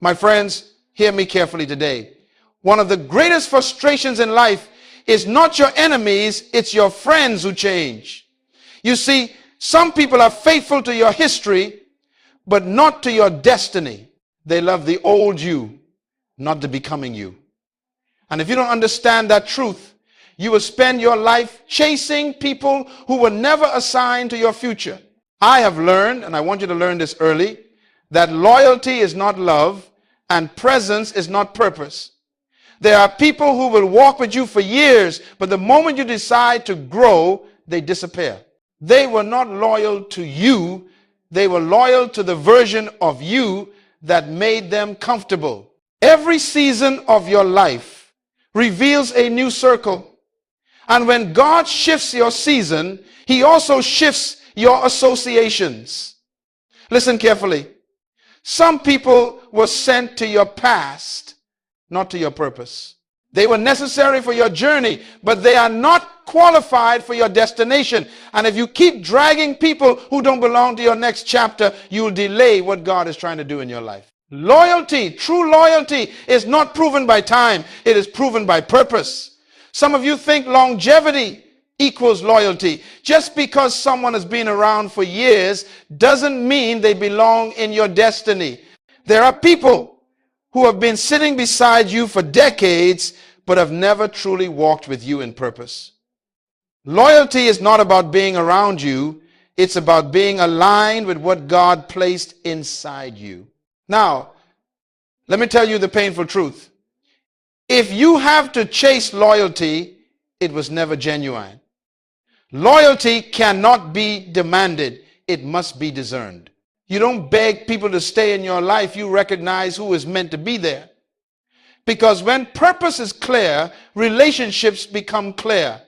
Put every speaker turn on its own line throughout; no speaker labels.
My friends, hear me carefully today. One of the greatest frustrations in life is not your enemies, it's your friends who change. You see, some people are faithful to your history, but not to your destiny. They love the old you, not the becoming you. And if you don't understand that truth, you will spend your life chasing people who were never assigned to your future. I have learned, and I want you to learn this early, that loyalty is not love and presence is not purpose. There are people who will walk with you for years, but the moment you decide to grow, they disappear. They were not loyal to you. They were loyal to the version of you that made them comfortable. Every season of your life reveals a new circle. And when God shifts your season, he also shifts your associations. Listen carefully. Some people were sent to your past, not to your purpose. They were necessary for your journey, but they are not qualified for your destination. And if you keep dragging people who don't belong to your next chapter, you'll delay what God is trying to do in your life. Loyalty, true loyalty, is not proven by time. It is proven by purpose. Some of you think longevity equals loyalty. Just because someone has been around for years doesn't mean they belong in your destiny. There are people who have been sitting beside you for decades but have never truly walked with you in purpose. Loyalty is not about being around you. It's about being aligned with what God placed inside you. Now, let me tell you the painful truth. If you have to chase loyalty, it was never genuine. Loyalty cannot be demanded. It must be discerned. You don't beg people to stay in your life. You recognize who is meant to be there. Because when purpose is clear, relationships become clear.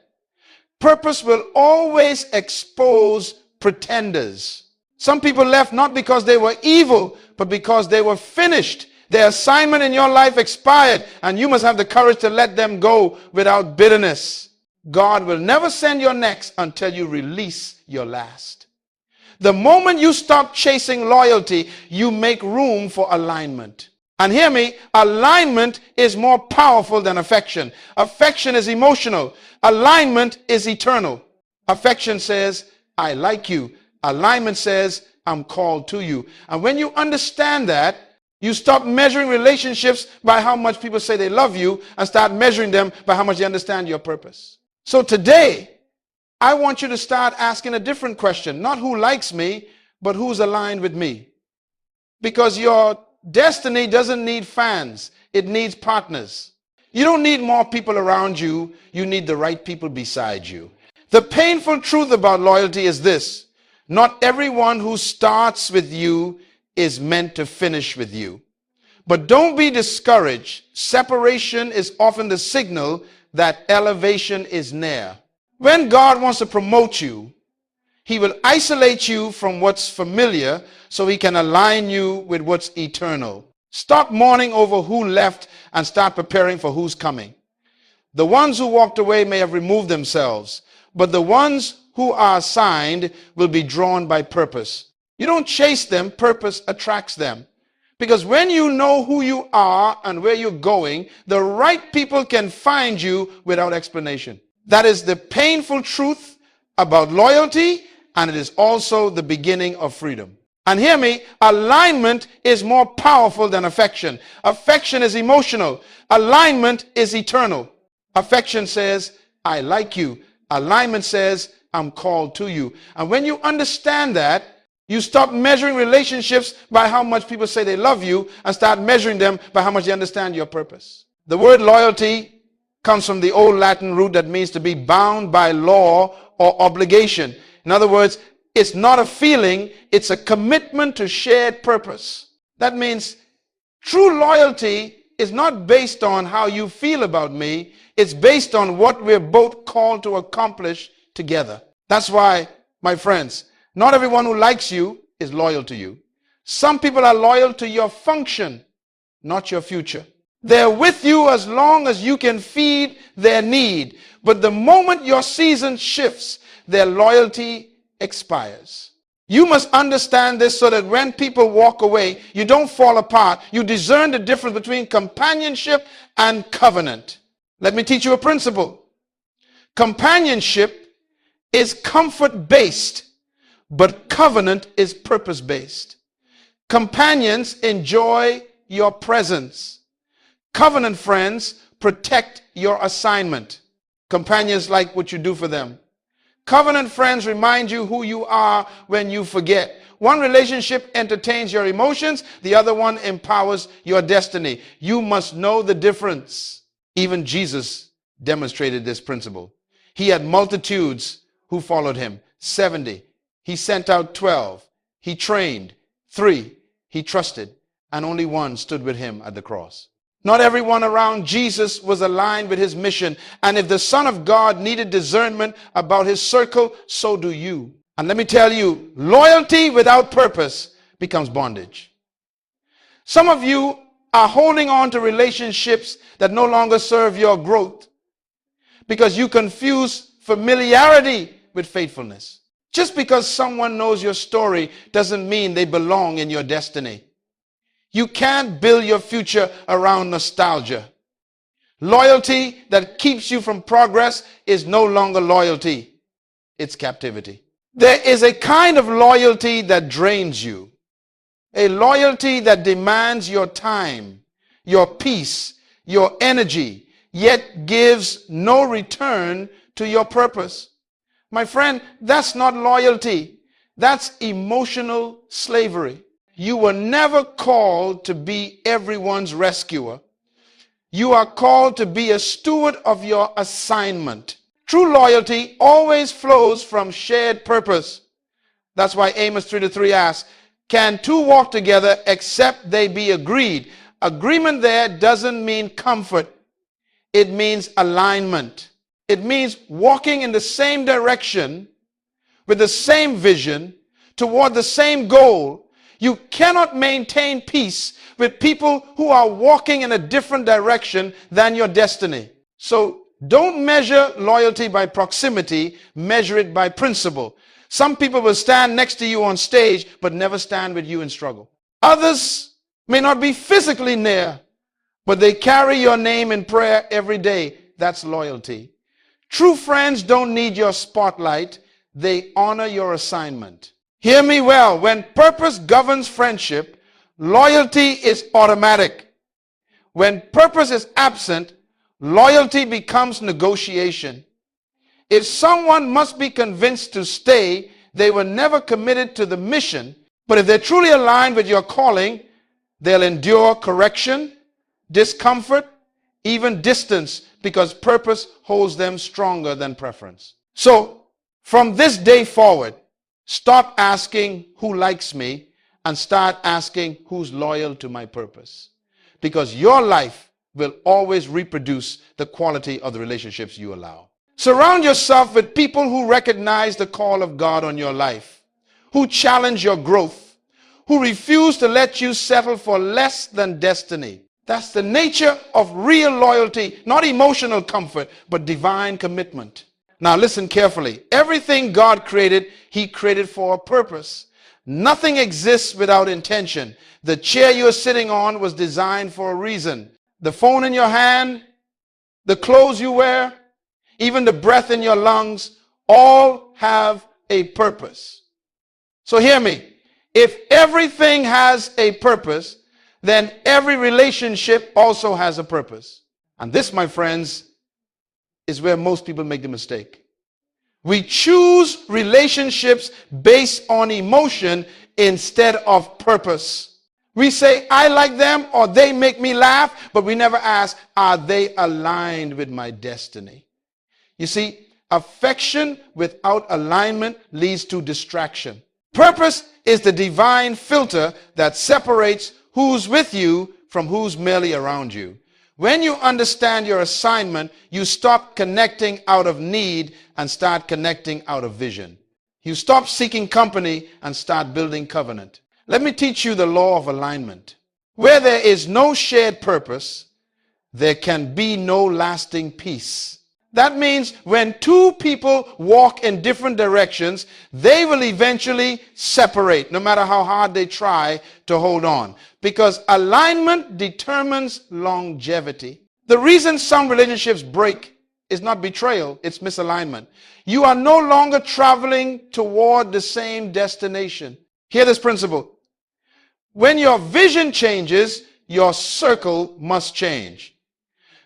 Purpose will always expose pretenders. Some people left not because they were evil, but because they were finished. Their assignment in your life expired, and you must have the courage to let them go without bitterness. God will never send your next until you release your last. The moment you stop chasing loyalty, you make room for alignment. And hear me, alignment is more powerful than affection. Affection is emotional. Alignment is eternal. Affection says, I like you. Alignment says, I'm called to you. And when you understand that, you stop measuring relationships by how much people say they love you and start measuring them by how much they understand your purpose. So today, I want you to start asking a different question. Not who likes me, but who's aligned with me. Because your destiny doesn't need fans. It needs partners. You don't need more people around you. You need the right people beside you. The painful truth about loyalty is this. Not everyone who starts with you is meant to finish with you. But don't be discouraged. Separation is often the signal that elevation is near. When God wants to promote you, he will isolate you from what's familiar so he can align you with what's eternal. Stop mourning over who left and start preparing for who's coming. The ones who walked away may have removed themselves, but the ones who are assigned will be drawn by purpose. You don't chase them, purpose attracts them. Because when you know who you are and where you're going, the right people can find you without explanation. That is the painful truth about loyalty, and it is also the beginning of freedom. And hear me, alignment is more powerful than affection. Affection is emotional. Alignment is eternal. Affection says, I like you. Alignment says, I'm called to you. And when you understand that, you stop measuring relationships by how much people say they love you and start measuring them by how much they understand your purpose. The word loyalty comes from the old Latin root that means to be bound by law or obligation. In other words, it's not a feeling, it's a commitment to shared purpose. That means true loyalty is not based on how you feel about me, it's based on what we're both called to accomplish together. That's why, my friends, not everyone who likes you is loyal to you. Some people are loyal to your function, not your future. They're with you as long as you can feed their need. But the moment your season shifts, their loyalty expires. You must understand this so that when people walk away, you don't fall apart. You discern the difference between companionship and covenant. Let me teach you a principle. Companionship is comfort-based, but covenant is purpose-based. Companions enjoy your presence. Covenant friends protect your assignment. Companions like what you do for them. Covenant friends remind you who you are when you forget. One relationship entertains your emotions, the other one empowers your destiny. You must know the difference. Even Jesus demonstrated this principle. He had multitudes who followed him, 70. He sent out 12. He trained 3. He trusted, and only 1 stood with him at the cross. Not everyone around Jesus was aligned with his mission. And if the Son of God needed discernment about his circle, so do you. And let me tell you, loyalty without purpose becomes bondage. Some of you are holding on to relationships that no longer serve your growth because you confuse familiarity with faithfulness. Just because someone knows your story doesn't mean they belong in your destiny. You can't build your future around nostalgia. Loyalty that keeps you from progress is no longer loyalty. It's captivity. There is a kind of loyalty that drains you. A loyalty that demands your time, your peace, your energy, yet gives no return to your purpose. My friend, that's not loyalty. That's emotional slavery. You were never called to be everyone's rescuer. You are called to be a steward of your assignment. True loyalty always flows from shared purpose. That's why Amos 3:3 asks, can 2 walk together except they be agreed? Agreement there doesn't mean comfort. It means alignment. It means walking in the same direction with the same vision toward the same goal. You cannot maintain peace with people who are walking in a different direction than your destiny. So don't measure loyalty by proximity, measure it by principle. Some people will stand next to you on stage, but never stand with you in struggle. Others may not be physically near, but they carry your name in prayer every day. That's loyalty. True friends don't need your spotlight. They honor your assignment. Hear me well. When purpose governs friendship, loyalty is automatic. When purpose is absent, loyalty becomes negotiation. If someone must be convinced to stay, they were never committed to the mission. But if they're truly aligned with your calling, they'll endure correction, discomfort, even distance, because purpose holds them stronger than preference. So, from this day forward, stop asking who likes me and start asking who's loyal to my purpose. Because your life will always reproduce the quality of the relationships you allow. Surround yourself with people who recognize the call of God on your life, who challenge your growth, who refuse to let you settle for less than destiny. That's the nature of real loyalty, not emotional comfort, but divine commitment. Now listen carefully. Everything God created, he created for a purpose. Nothing exists without intention. The chair you're sitting on was designed for a reason. The phone in your hand, the clothes you wear, even the breath in your lungs, all have a purpose. So hear me. If everything has a purpose, then every relationship also has a purpose. And this, my friends, is where most people make the mistake. We choose relationships based on emotion instead of purpose. We say, I like them or they make me laugh, but we never ask, are they aligned with my destiny? You see, affection without alignment leads to distraction. Purpose is the divine filter that separates who's with you from who's merely around you. When you understand your assignment, you stop connecting out of need and start connecting out of vision. You stop seeking company and start building covenant. Let me teach you the law of alignment. Where there is no shared purpose, there can be no lasting peace. That means when two people walk in different directions, they will eventually separate, no matter how hard they try to hold on. Because alignment determines longevity. The reason some relationships break is not betrayal, it's misalignment. You are no longer traveling toward the same destination. Hear this principle. When your vision changes, your circle must change.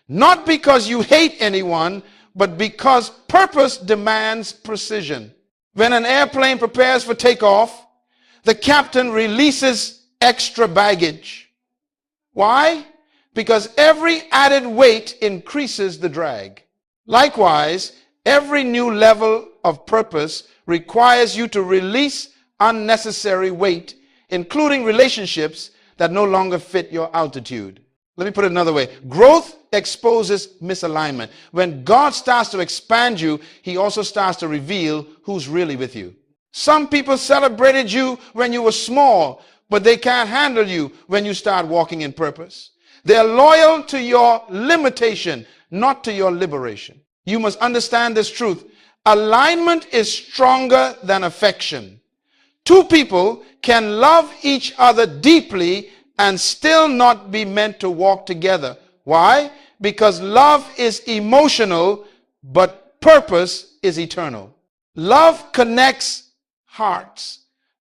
Not because you hate anyone, but because purpose demands precision. When an airplane prepares for takeoff, the captain releases extra baggage. Why? Because every added weight increases the drag. Likewise, every new level of purpose requires you to release unnecessary weight, including relationships that no longer fit your altitude. Let me put it another way. Growth exposes misalignment. When God starts to expand you, he also starts to reveal who's really with you. Some people celebrated you when you were small, but they can't handle you when you start walking in purpose. They're loyal to your limitation, not to your liberation. You must understand this truth. Alignment is stronger than affection. Two people can love each other deeply and still not be meant to walk together. Why? Because love is emotional, but purpose is eternal. Love connects hearts.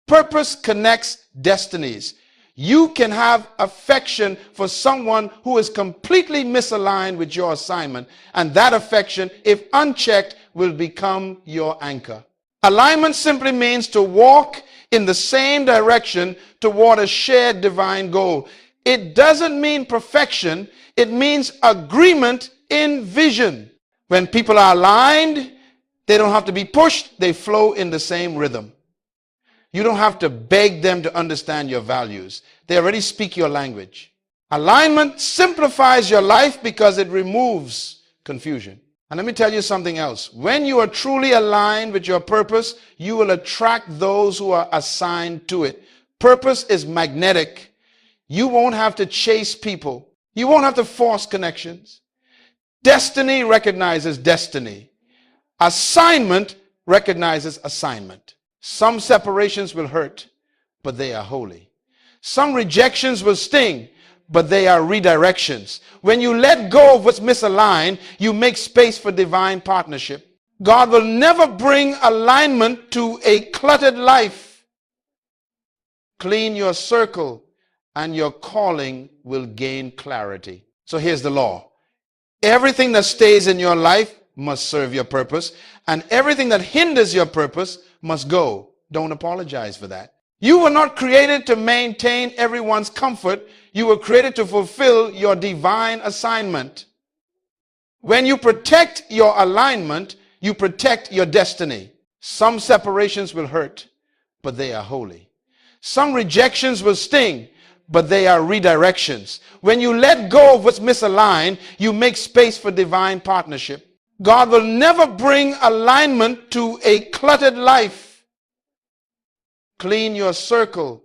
Purpose connects destinies. You can have affection for someone who is completely misaligned with your assignment, and that affection, if unchecked, will become your anchor. Alignment simply means to walk in the same direction toward a shared divine goal. It doesn't mean perfection. It means agreement in vision. When people are aligned, they don't have to be pushed. They flow in the same rhythm. You don't have to beg them to understand your values. They already speak your language. Alignment simplifies your life because it removes confusion. And let me tell you something else. When you are truly aligned with your purpose, you will attract those who are assigned to it. Purpose is magnetic. You won't have to chase people. You won't have to force connections. Destiny recognizes destiny. Assignment recognizes assignment. Some separations will hurt, but they are holy. Some rejections will sting, but they are redirections. When you let go of what's misaligned, you make space for divine partnership. God will never bring alignment to a cluttered life. Clean your circle and your calling will gain clarity. So here's the law. Everything that stays in your life must serve your purpose, and everything that hinders your purpose must go. Don't apologize for that. You were not created to maintain everyone's comfort. You were created to fulfill your divine assignment. When you protect your alignment, you protect your destiny. Some separations will hurt, but they are holy. Some rejections will sting, but they are redirections. When you let go of what's misaligned, you make space for divine partnership. God will never bring alignment to a cluttered life. Clean your circle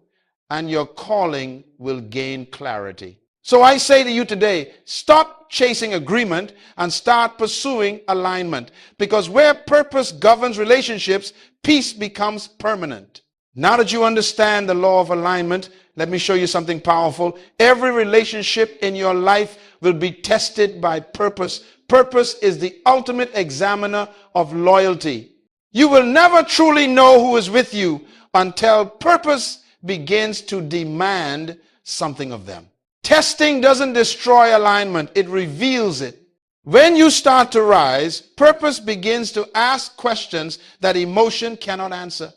and your calling will gain clarity. So I say to you today, stop chasing agreement and start pursuing alignment. Because where purpose governs relationships, peace becomes permanent. Now that you understand the law of alignment, let me show you something powerful. Every relationship in your life will be tested by purpose. Purpose is the ultimate examiner of loyalty. You will never truly know who is with you until purpose begins to demand something of them. Testing doesn't destroy alignment, it reveals it. When you start to rise, purpose begins to ask questions that emotion cannot answer.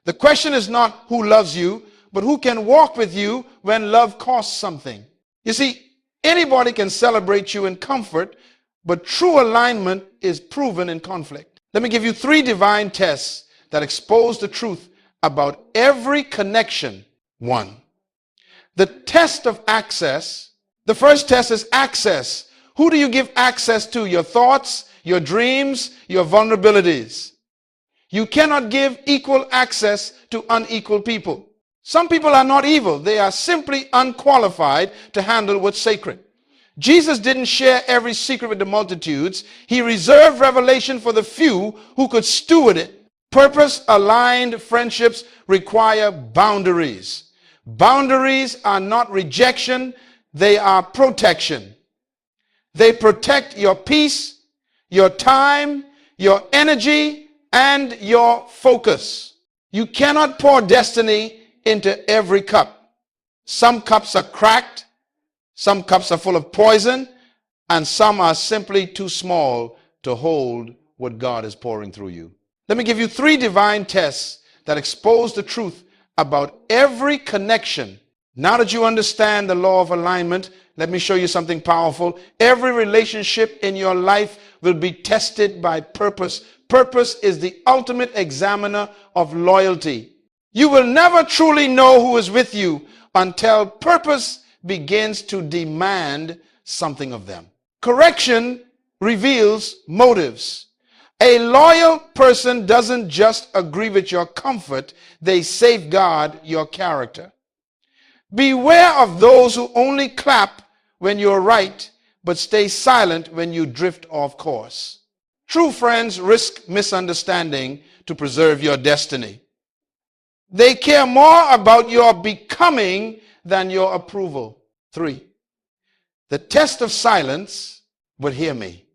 The question is not who loves you, but who can walk with you when love costs something. You see, anybody can celebrate you in comfort, but true alignment is proven in conflict. Let me give you 3 divine tests that expose the truth about every connection. 1. The test of access. The first test is access. Who do you give access to? Your thoughts, your dreams, your vulnerabilities. You cannot give equal access to unequal people. Some people are not evil. They are simply unqualified to handle what's sacred. Jesus didn't share every secret with the multitudes. He reserved revelation for the few who could steward it. Purpose-aligned friendships require boundaries. Boundaries are not rejection, they are protection. They protect your peace, your time, your energy, and your focus. You cannot pour destiny into every cup. Some cups are cracked, some cups are full of poison, and some are simply too small to hold what God is pouring through you. Let me give you 3 divine tests that expose the truth about every connection. Now that you understand the law of alignment, let me show you something powerful. Every relationship in your life will be tested by purpose. Purpose is the ultimate examiner of loyalty. You will never truly know who is with you until purpose begins to demand something of them. Correction reveals motives. A loyal person doesn't just agree with your comfort, they safeguard your character. Beware of those who only clap when you're right, but stay silent when you drift off course. True friends risk misunderstanding to preserve your destiny. They care more about your becoming than your approval. 3, the test of silence, but hear me.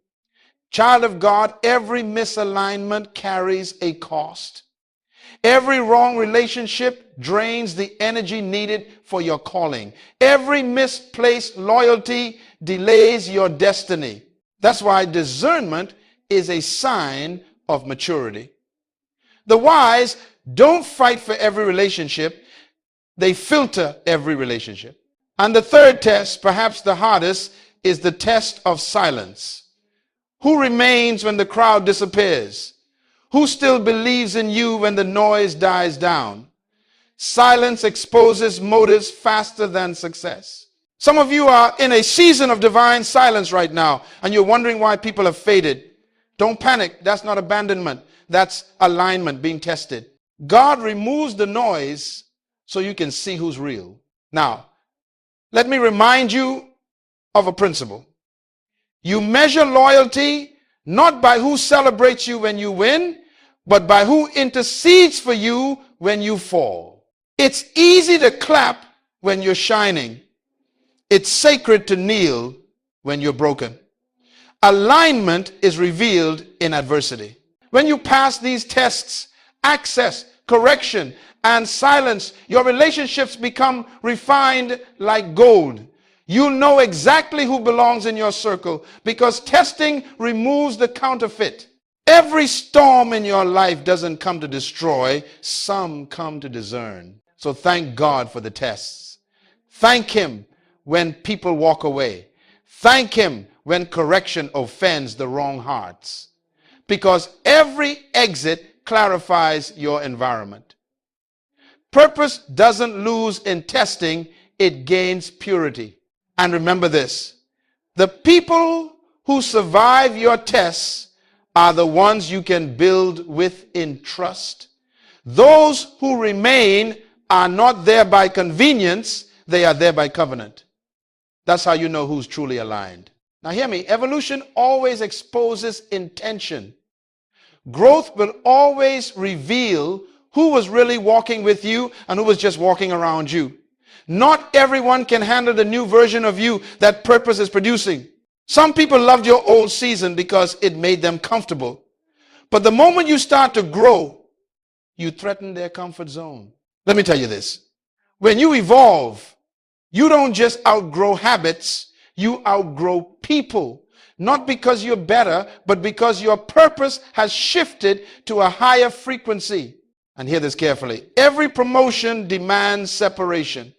Child of God, every misalignment carries a cost. Every wrong relationship drains the energy needed for your calling. Every misplaced loyalty delays your destiny. That's why discernment is a sign of maturity. The wise don't fight for every relationship. They filter every relationship. And the 3rd test, perhaps the hardest, is the test of silence. Who remains when the crowd disappears? Who still believes in you when the noise dies down? Silence exposes motives faster than success. Some of you are in a season of divine silence right now, and you're wondering why people have faded. Don't panic. That's not abandonment. That's alignment being tested. God removes the noise so you can see who's real. Now, let me remind you of a principle. You measure loyalty not by who celebrates you when you win, but by who intercedes for you when you fall. It's easy to clap when you're shining. It's sacred to kneel when you're broken. Alignment is revealed in adversity. When you pass these tests, access, correction, and silence, your relationships become refined like gold. You'll know exactly who belongs in your circle because testing removes the counterfeit. Every storm in your life doesn't come to destroy, some come to discern. So thank God for the tests. Thank Him when people walk away. Thank Him when correction offends the wrong hearts. Because every exit clarifies your environment. Purpose doesn't lose in testing, it gains purity. And remember this, the people who survive your tests are the ones you can build with in trust. Those who remain are not there by convenience, they are there by covenant. That's how you know who's truly aligned. Now hear me, evolution always exposes intention. Growth will always reveal who was really walking with you and who was just walking around you. Not everyone can handle the new version of you that purpose is producing. Some people loved your old season because it made them comfortable. But the moment you start to grow, you threaten their comfort zone. Let me tell you this. When you evolve, you don't just outgrow habits, you outgrow people. Not because you're better, but because your purpose has shifted to a higher frequency. And hear this carefully. Every promotion demands separation.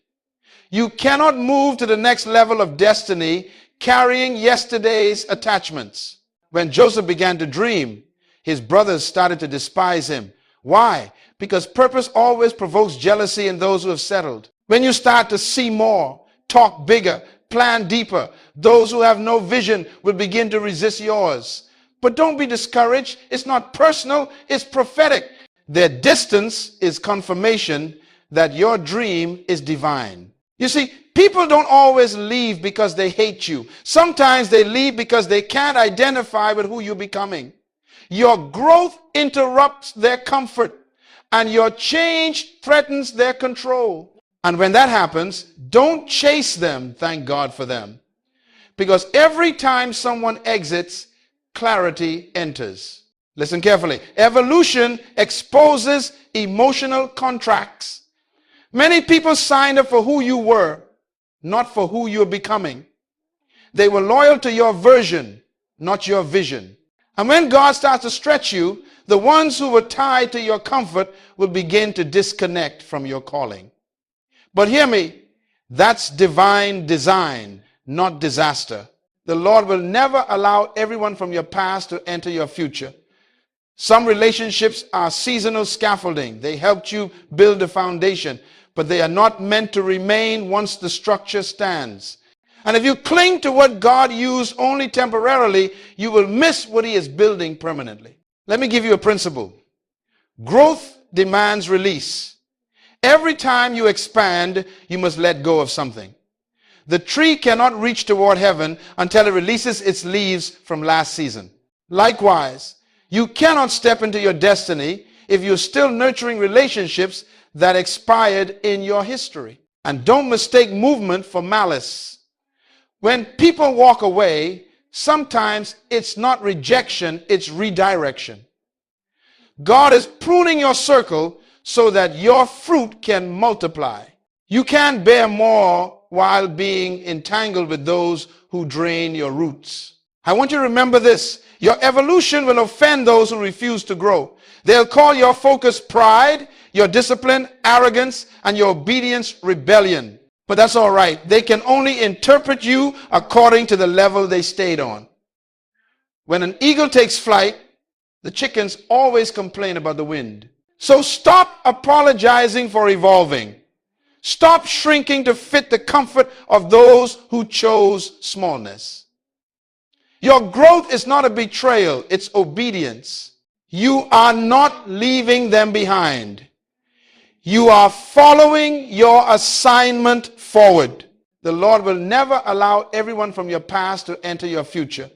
You cannot move to the next level of destiny carrying yesterday's attachments. When Joseph began to dream, his brothers started to despise him. Why? Because purpose always provokes jealousy in those who have settled. When you start to see more, talk bigger, plan deeper, those who have no vision will begin to resist yours. But don't be discouraged. It's not personal, it's prophetic. Their distance is confirmation that your dream is divine. You see, People don't always leave because they hate you. Sometimes they leave because they can't identify with who you're becoming. Your growth interrupts their comfort, and your change threatens their control. And when that happens, don't chase them, thank God for them. Because every time someone exits, clarity enters. Listen carefully. Evolution exposes emotional contracts. Many people signed up for who you were, not for who you're becoming. They were loyal to your version, not your vision. And when God starts to stretch you, the ones who were tied to your comfort will begin to disconnect from your calling. But hear me, that's divine design, not disaster. The Lord will never allow everyone from your past to enter your future. Some relationships are seasonal scaffolding. They helped you build a foundation, but they are not meant to remain once the structure stands. And if you cling to what God used only temporarily, you will miss what he is building permanently. Let me give you a principle. Growth demands release. Every time you expand, you must let go of something. The tree cannot reach toward heaven until it releases its leaves from last season. Likewise, you cannot step into your destiny if you're still nurturing relationships that expired in your history. And don't mistake movement for malice. When people walk away, sometimes it's not rejection, it's redirection. God is pruning your circle so that your fruit can multiply. You can't bear more while being entangled with those who drain your roots. I want you to remember this. Your evolution will offend those who refuse to grow. They'll call your focus pride, your discipline arrogance, and your obedience rebellion. But that's all right. They can only interpret you according to the level they stayed on. When an eagle takes flight, the chickens always complain about the wind. So stop apologizing for evolving. Stop shrinking to fit the comfort of those who chose smallness. Your growth is not a betrayal, it's obedience. You are not leaving them behind. You are following your assignment forward. The Lord will never allow everyone from your past to enter your future.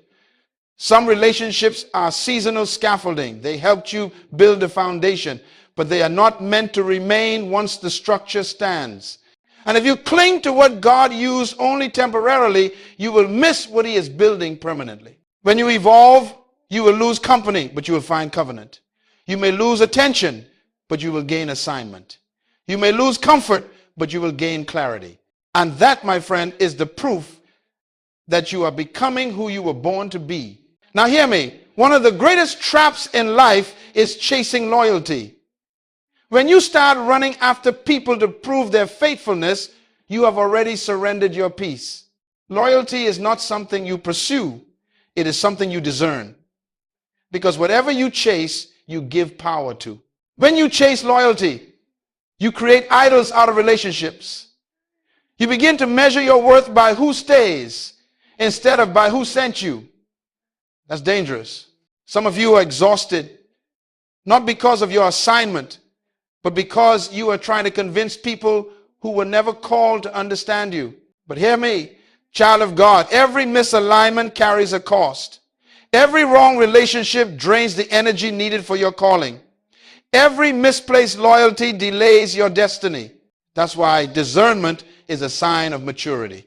Some relationships are seasonal scaffolding. They helped you build a foundation, but they are not meant to remain once the structure stands. And if you cling to what God used only temporarily, you will miss what he is building permanently. When you evolve, you will lose company, but you will find covenant. You may lose attention, but you will gain assignment. You may lose comfort, but you will gain clarity. And that, my friend, is the proof that you are becoming who you were born to be. Now hear me. One of the greatest traps in life is chasing loyalty. When you start running after people to prove their faithfulness, you have already surrendered your peace. Loyalty is not something you pursue. It is something you discern. Because whatever you chase, you give power to. When you chase loyalty, you create idols out of relationships. You begin to measure your worth by who stays instead of by who sent you. That's dangerous. Some of you are exhausted, not because of your assignment, but because you are trying to convince people who were never called to understand you. But hear me, child of God, every misalignment carries a cost. Every wrong relationship drains the energy needed for your calling. Every misplaced loyalty delays your destiny. That's why discernment is a sign of maturity.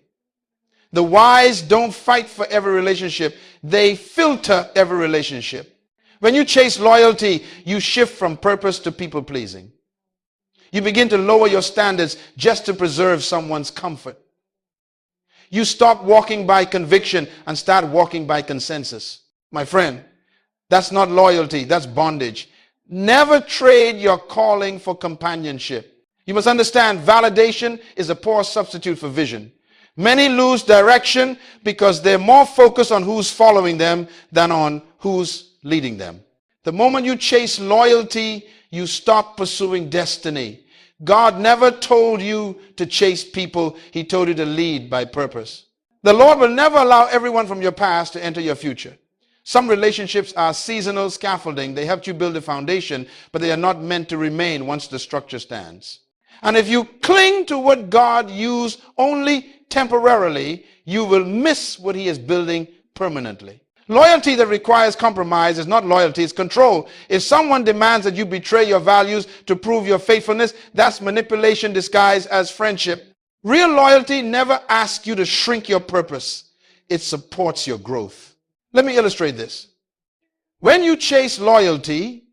The wise don't fight for every relationship. They filter every relationship. When you chase loyalty, you shift from purpose to people-pleasing. You begin to lower your standards just to preserve someone's comfort. You stop walking by conviction and start walking by consensus. My friend, that's not loyalty, that's bondage. Never trade your calling for companionship. You must understand, validation is a poor substitute for vision. Many lose direction because they're more focused on who's following them than on who's leading them. The moment you chase loyalty, you stop pursuing destiny. God never told you to chase people. He told you to lead by purpose. The Lord will never allow everyone from your past to enter your future. Some relationships are seasonal scaffolding. They helped you build a foundation, but they are not meant to remain once the structure stands. And if you cling to what God used only temporarily, you will miss what he is building permanently. Loyalty that requires compromise is not loyalty, it's control. If someone demands that you betray your values to prove your faithfulness, that's manipulation disguised as friendship. Real loyalty never asks you to shrink your purpose. It supports your growth. Let me illustrate this. When you chase loyalty,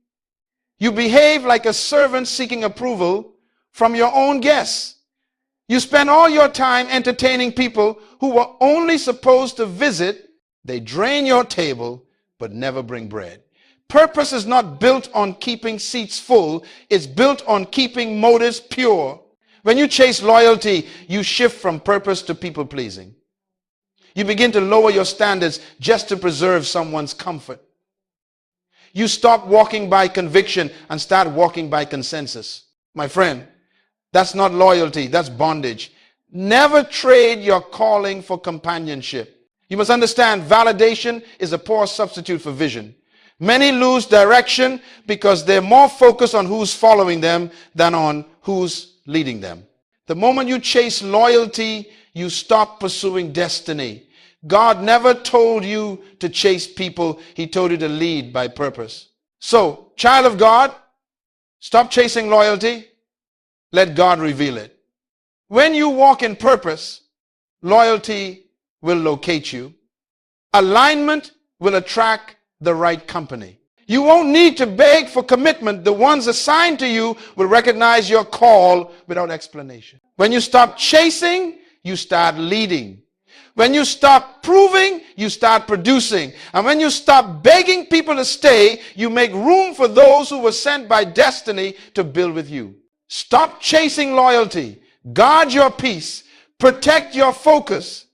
you behave like a servant seeking approval from your own guests. You spend all your time entertaining people who were only supposed to visit. They drain your table, but never bring bread. Purpose is not built on keeping seats full. It's built on keeping motives pure. When you chase loyalty, you shift from purpose to people pleasing. You begin to lower your standards just to preserve someone's comfort. You stop walking by conviction and start walking by consensus. My friend, that's not loyalty, that's bondage. Never trade your calling for companionship. You must understand, validation is a poor substitute for vision. Many lose direction because they're more focused on who's following them than on who's leading them. The moment you chase loyalty, you stop pursuing destiny. God never told you to chase people. He told you to lead by purpose. So, child of God, stop chasing loyalty. Let God reveal it. When you walk in purpose, loyalty will locate you. Alignment will attract the right company. You won't need to beg for commitment. The ones assigned to you will recognize your call without explanation. When you stop chasing, you start leading. When you stop proving, you start producing. And when you stop begging people to stay, you make room for those who were sent by destiny to build with you. Stop chasing loyalty. Guard your peace. Protect your focus.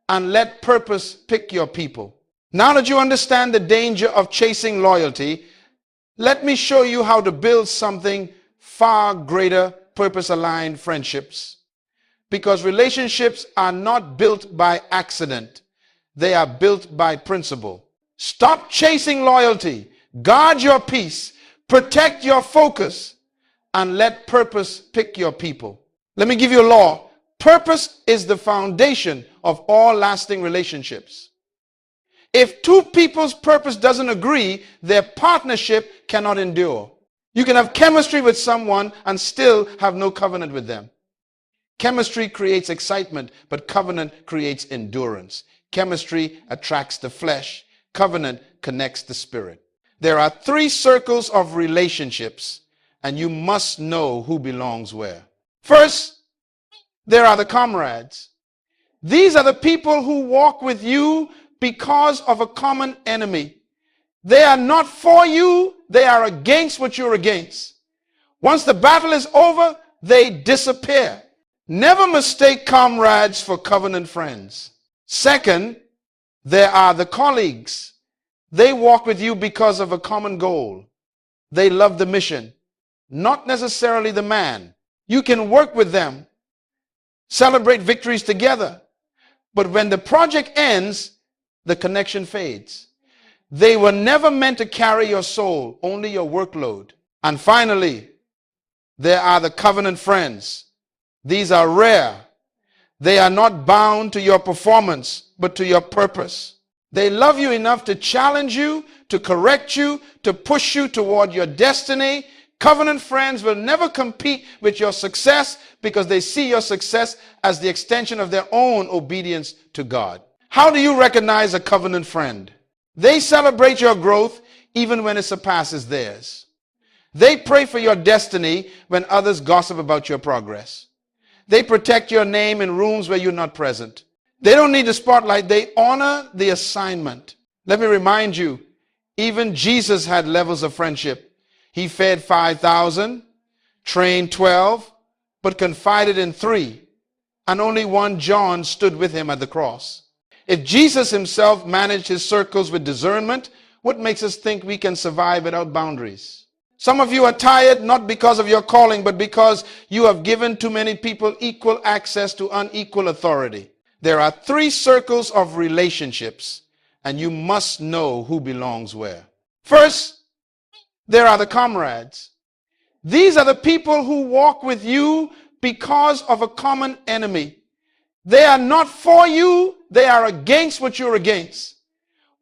And let purpose pick your people. Now that you understand the danger of chasing loyalty, let me show you how to build something far greater, purpose-aligned friendships. Because relationships are not built by accident. They are built by principle. Stop chasing loyalty. Guard your peace. Protect your focus. And let purpose pick your people. Let me give you a law. Purpose is the foundation of all lasting relationships. If two people's purpose doesn't agree, their partnership cannot endure. You can have chemistry with someone and still have no covenant with them. Chemistry creates excitement, but covenant creates endurance. Chemistry attracts the flesh. Covenant connects the spirit. There are 3 circles of relationships, and you must know who belongs where. First, there are the comrades. These are the people who walk with you because of a common enemy. They are not for you, they are against what you're against. Once the battle is over, they disappear. Never mistake comrades for covenant friends. Second, there are the colleagues. They walk with you because of a common goal. They love the mission, not necessarily the man. You can work with them, celebrate victories together. But when the project ends, the connection fades. They were never meant to carry your soul, only your workload. And finally, there are the covenant friends. These are rare. They are not bound to your performance, but to your purpose. They love you enough to challenge you, to correct you, to push you toward your destiny. Covenant friends will never compete with your success because they see your success as the extension of their own obedience to God. How do you recognize a covenant friend? They celebrate your growth even when it surpasses theirs. They pray for your destiny when others gossip about your progress. They protect your name in rooms where you're not present. They don't need the spotlight. They honor the assignment. Let me remind you, even Jesus had levels of friendship. He fed 5,000, trained 12, but confided in 3, and only one John stood with him at the cross. If Jesus himself managed his circles with discernment, what makes us think we can survive without boundaries? Some of you are tired not because of your calling, but because you have given too many people equal access to unequal authority. There are 3 circles of relationships, and you must know who belongs where. First, there are the comrades. These are the people who walk with you because of a common enemy. They are not for you, they are against what you're against.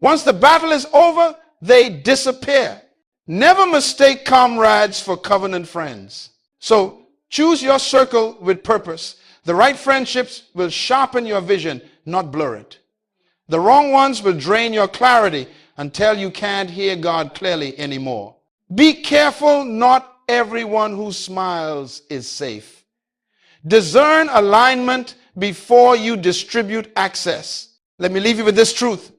Once the battle is over, they disappear. Never mistake comrades for covenant friends. So choose your circle with purpose. The right friendships will sharpen your vision, not blur it. The wrong ones will drain your clarity until you can't hear God clearly anymore. Be careful, not everyone who smiles is safe. Discern alignment before you distribute access. Let me leave you with this truth.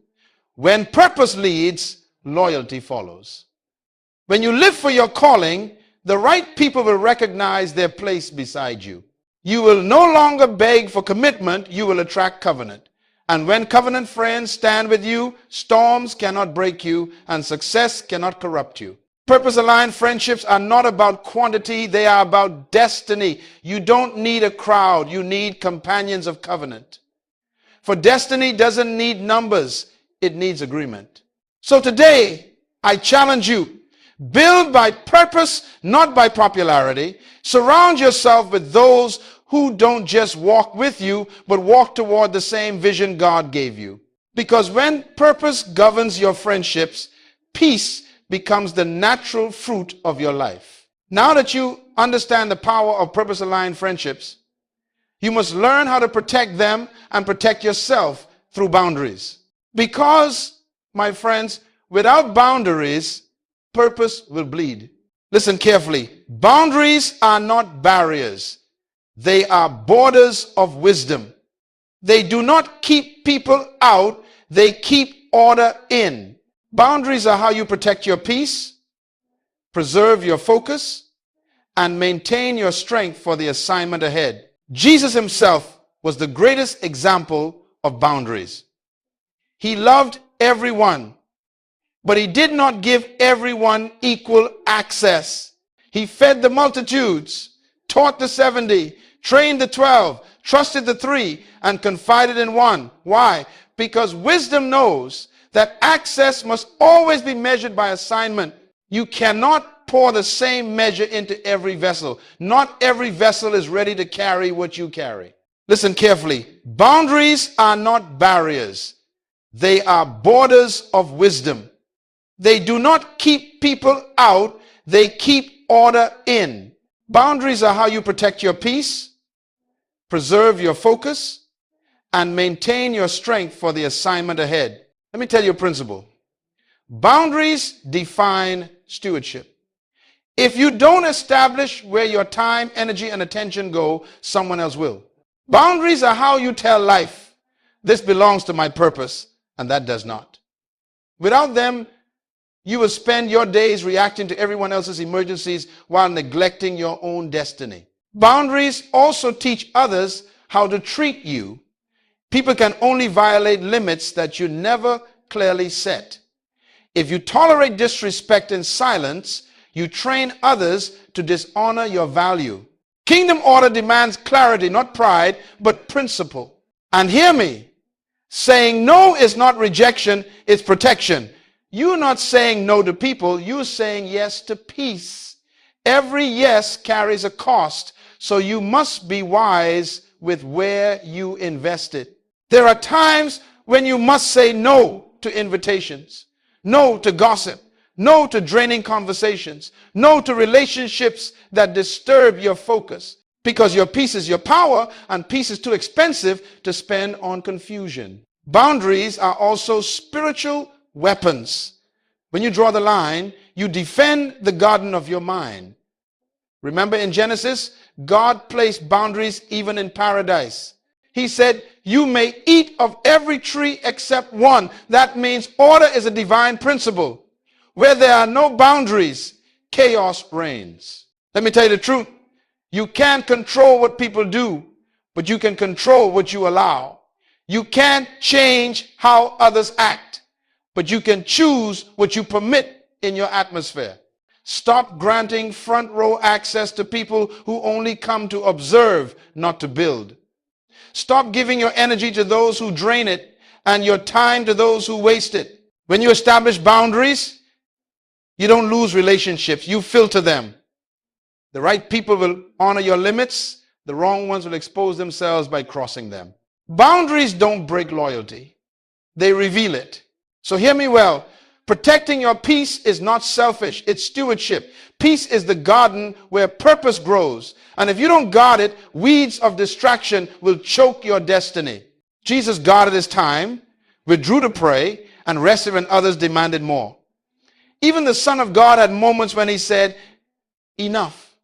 When purpose leads, loyalty follows. When you live for your calling, the right people will recognize their place beside you. You will no longer beg for commitment, you will attract covenant. And when covenant friends stand with you, storms cannot break you and success cannot corrupt you. Purpose-aligned friendships are not about quantity, they are about destiny. You don't need a crowd, you need companions of covenant. For destiny doesn't need numbers, it needs agreement. So today, I challenge you, build by purpose, not by popularity. Surround yourself with those who don't just walk with you, but walk toward the same vision God gave you. Because when purpose governs your friendships, peace becomes the natural fruit of your life. Now that you understand the power of purpose-aligned friendships, you must learn how to protect them and protect yourself through boundaries. Because, my friends, without boundaries, purpose will bleed. Listen carefully. Boundaries are not barriers. They are borders of wisdom. They do not keep people out, they keep order in. Boundaries are how you protect your peace, preserve your focus, and maintain your strength for the assignment ahead. Jesus himself was the greatest example of boundaries. He loved everyone, but he did not give everyone equal access. He fed the multitudes, taught the 70, trained the 12, trusted the 3, and confided in 1. Why? Because wisdom knows that access must always be measured by assignment. You cannot pour the same measure into every vessel. Not every vessel is ready to carry what you carry. Listen carefully. Boundaries are not barriers. They are borders of wisdom. They do not keep people out, they keep order in. Boundaries are how you protect your peace, preserve your focus, and maintain your strength for the assignment ahead. Let me tell you a principle. Boundaries define stewardship. If you don't establish where your time, energy, and attention go, someone else will. Boundaries are how you tell life, this belongs to my purpose, and that does not. Without them, you will spend your days reacting to everyone else's emergencies while neglecting your own destiny. Boundaries also teach others how to treat you. People can only violate limits that you never clearly set. If you tolerate disrespect in silence, you train others to dishonor your value. Kingdom order demands clarity, not pride, but principle. And hear me, saying no is not rejection, it's protection. You're not saying no to people, you're saying yes to peace. Every yes carries a cost, so you must be wise with where you invest it. There are times when you must say no to invitations, no to gossip, no to draining conversations, no to relationships that disturb your focus, because your peace is your power and peace is too expensive to spend on confusion. Boundaries are also spiritual weapons. When you draw the line, you defend the garden of your mind. Remember in Genesis, God placed boundaries even in paradise. He said, you may eat of every tree except one. That means order is a divine principle. Where there are no boundaries, chaos reigns. Let me tell you the truth. You can't control what people do, but you can control what you allow. You can't change how others act, but you can choose what you permit in your atmosphere. Stop granting front row access to people who only come to observe, not to build. Stop giving your energy to those who drain it and your time to those who waste it. When you establish boundaries, you don't lose relationships, you filter them. The right people will honor your limits. The wrong ones will expose themselves by crossing them. Boundaries don't break loyalty. They reveal it. So hear me well. Protecting your peace is not selfish. It's stewardship. Peace is the garden where purpose grows. And if you don't guard it, weeds of distraction will choke your destiny. Jesus guarded his time, withdrew to pray, and rested when others demanded more. Even the Son of God had moments when he said, enough.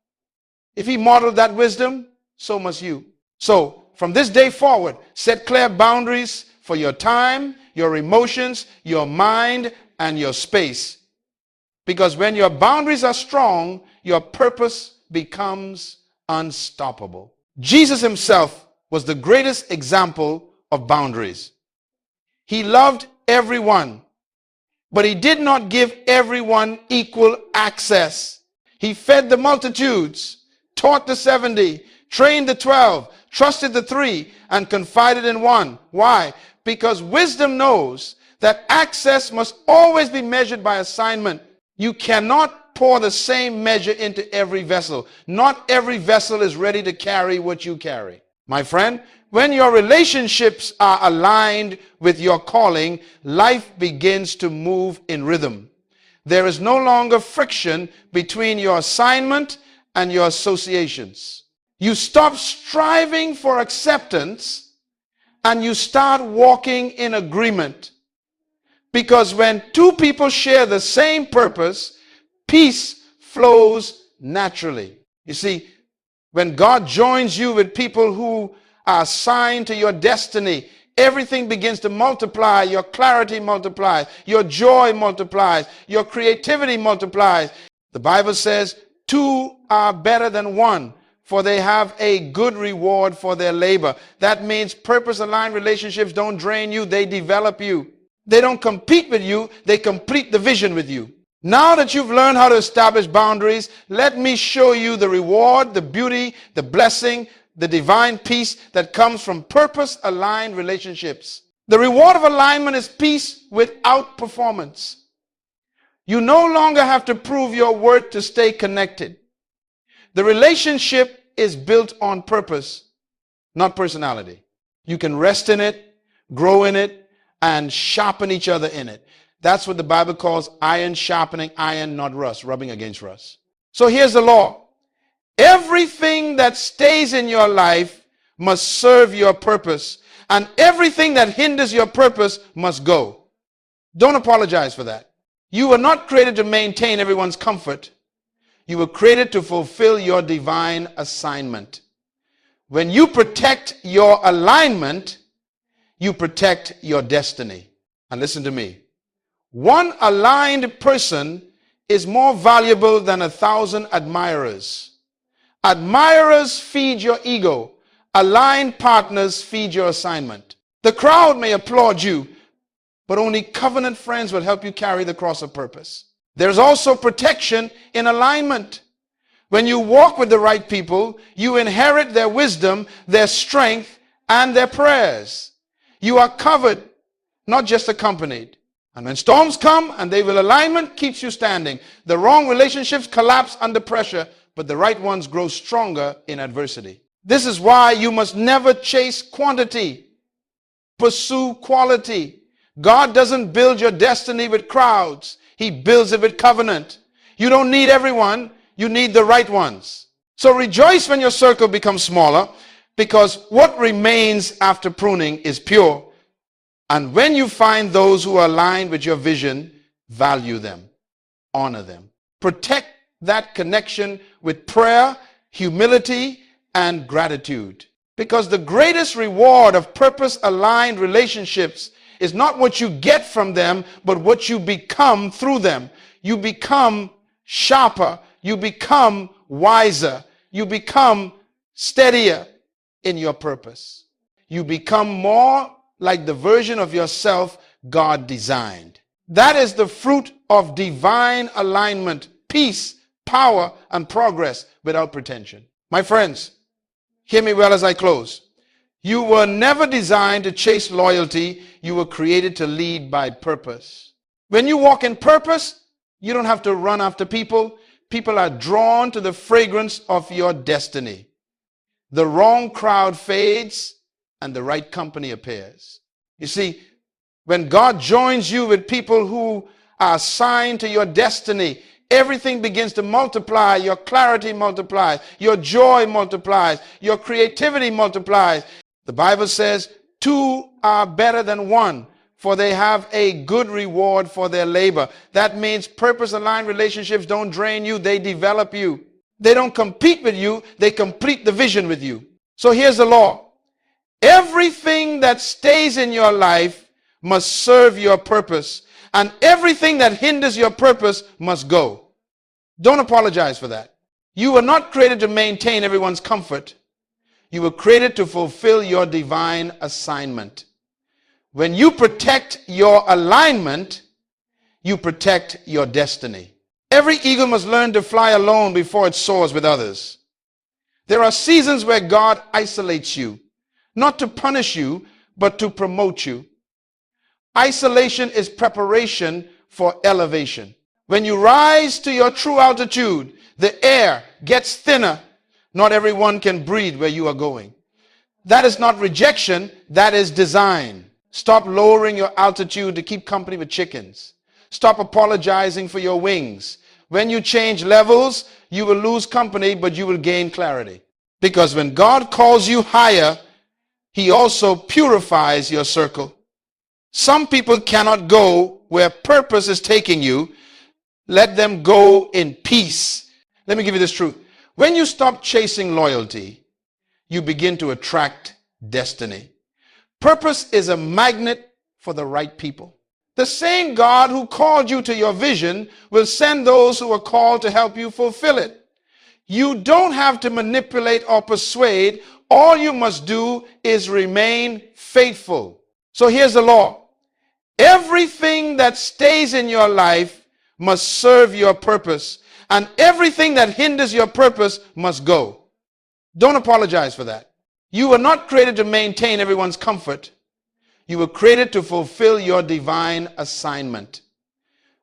If he modeled that wisdom, so must you. So from this day forward, set clear boundaries for your time, your emotions, your mind, and your space. Because when your boundaries are strong, your purpose becomes unstoppable. Jesus himself was the greatest example of boundaries. He loved everyone, but he did not give everyone equal access. He fed the multitudes, taught the 70, trained the 12, trusted the 3, and confided in 1. Why? Because wisdom knows that access must always be measured by assignment. You cannot pour the same measure into every vessel. Not every vessel is ready to carry what you carry. My friend, when your relationships are aligned with your calling, life begins to move in rhythm. There is no longer friction between your assignment and your associations. You stop striving for acceptance and you start walking in agreement. Because when two people share the same purpose, peace flows naturally. You see, when God joins you with people who are assigned to your destiny, everything begins to multiply. Your clarity multiplies. Your joy multiplies. Your creativity multiplies. The Bible says, 2 are better than 1, for they have a good reward for their labor. That means purpose-aligned relationships don't drain you, they develop you. They don't compete with you, they complete the vision with you. Now that you've learned how to establish boundaries, let me show you the reward, the beauty, the blessing, the divine peace that comes from purpose-aligned relationships. The reward of alignment is peace without performance. You no longer have to prove your worth to stay connected. The relationship is built on purpose, not personality. You can rest in it, grow in it, and sharpen each other in it. That's what the Bible calls iron sharpening iron, not rust, rubbing against rust. So here's the law. Everything that stays in your life must serve your purpose, and everything that hinders your purpose must go. Don't apologize for that. You were not created to maintain everyone's comfort. You were created to fulfill your divine assignment. When you protect your alignment, you protect your destiny. And listen to me. One aligned person is more valuable than 1,000 admirers. Admirers feed your ego. Aligned partners feed your assignment. The crowd may applaud you, but only covenant friends will help you carry the cross of purpose. There's also protection in alignment. When you walk with the right people, you inherit their wisdom, their strength, and their prayers. You are covered, not just accompanied. And when storms come and they will alignment keeps you standing. The wrong relationships collapse under pressure, but the right ones grow stronger in adversity. This is why you must never chase quantity. Pursue quality. God doesn't build your destiny with crowds. He builds it with covenant. You don't need everyone. You need the right ones. So rejoice when your circle becomes smaller, because what remains after pruning is pure. And when you find those who are aligned with your vision, value them, honor them. Protect that connection with prayer, humility, and gratitude. Because the greatest reward of purpose-aligned relationships is not what you get from them, but what you become through them. You become sharper. You become wiser. You become steadier in your purpose. You become more like the version of yourself God designed. That is the fruit of divine alignment, peace, power, and progress without pretension. My friends, hear me well as I close. You were never designed to chase loyalty. You were created to lead by purpose. When you walk in purpose, you don't have to run after people. people are drawn to the fragrance of your destiny. The wrong crowd fades and the right company appears. You see, when God joins you with people who are assigned to your destiny, everything begins to multiply. Your clarity multiplies. Your joy multiplies. Your creativity multiplies. The Bible says, two are better than one, for they have a good reward for their labor. That means purpose-aligned relationships don't drain you, they develop you. They don't compete with you, they complete the vision with you. So here's the law. Everything that stays in your life must serve your purpose, and everything that hinders your purpose must go. Don't apologize for that. You were not created to maintain everyone's comfort. You were created to fulfill your divine assignment. When you protect your alignment, you protect your destiny. Every eagle must learn to fly alone before it soars with others. There are seasons where God isolates you, not to punish you, but to promote you. Isolation is preparation for elevation. When you rise to your true altitude, the air gets thinner. Not everyone can breathe where you are going. That is not rejection, that is design. Stop lowering your altitude to keep company with chickens. Stop apologizing for your wings. When you change levels, you will lose company, but you will gain clarity. Because when God calls you higher, He also purifies your circle. Some people cannot go where purpose is taking you. Let them go in peace. Let me give you this truth. When you stop chasing loyalty, you begin to attract destiny. Purpose is a magnet for the right people. The same God who called you to your vision will send those who are called to help you fulfill it. You don't have to manipulate or persuade. All you must do is remain faithful. So here's the law. Everything that stays in your life must serve your purpose, and everything that hinders your purpose must go. Don't apologize for that. You were not created to maintain everyone's comfort. You were created to fulfill your divine assignment.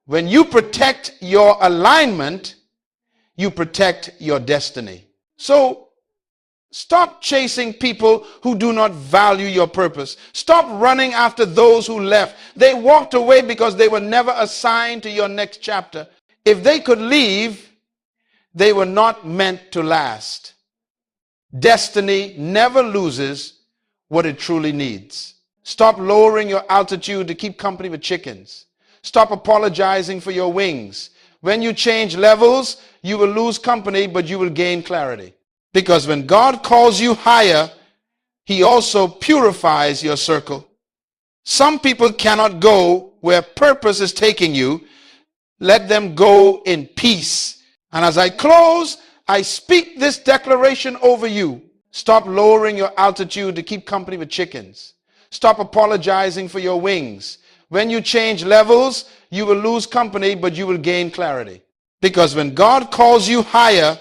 When you protect your alignment, you protect your destiny. So stop chasing people who do not value your purpose. Stop running after those who left. They walked away because they were never assigned to your next chapter. If they could leave, they were not meant to last. Destiny never loses what it truly needs. Stop lowering your altitude to keep company with chickens. Stop apologizing for your wings. When you change levels, you will lose company, but you will gain clarity. Because when God calls you higher, He also purifies your circle. Some people cannot go where purpose is taking you. Let them go in peace. And as I close, I speak this declaration over you. Stop lowering your altitude to keep company with chickens. Stop apologizing for your wings. When you change levels, you will lose company, but you will gain clarity. Because when God calls you higher,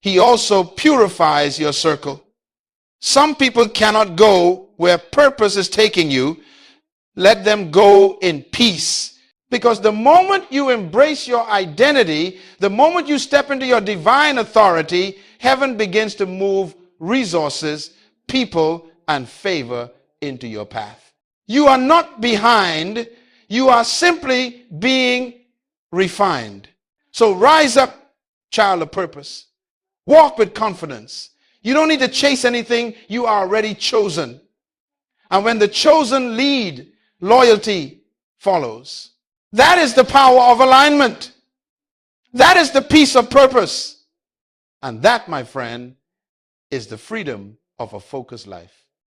He also purifies your circle. Some people cannot go where purpose is taking you. Let them go in peace. Because the moment you embrace your identity, the moment you step into your divine authority, heaven begins to move resources, people, and favor into your path. You are not behind. You are simply being refined. So rise up, child of purpose. Walk with confidence. You don't need to chase anything. You are already chosen. And when the chosen lead, loyalty follows. That is the power of alignment. That is the peace of purpose. And that, my friend, is the freedom of a focused life.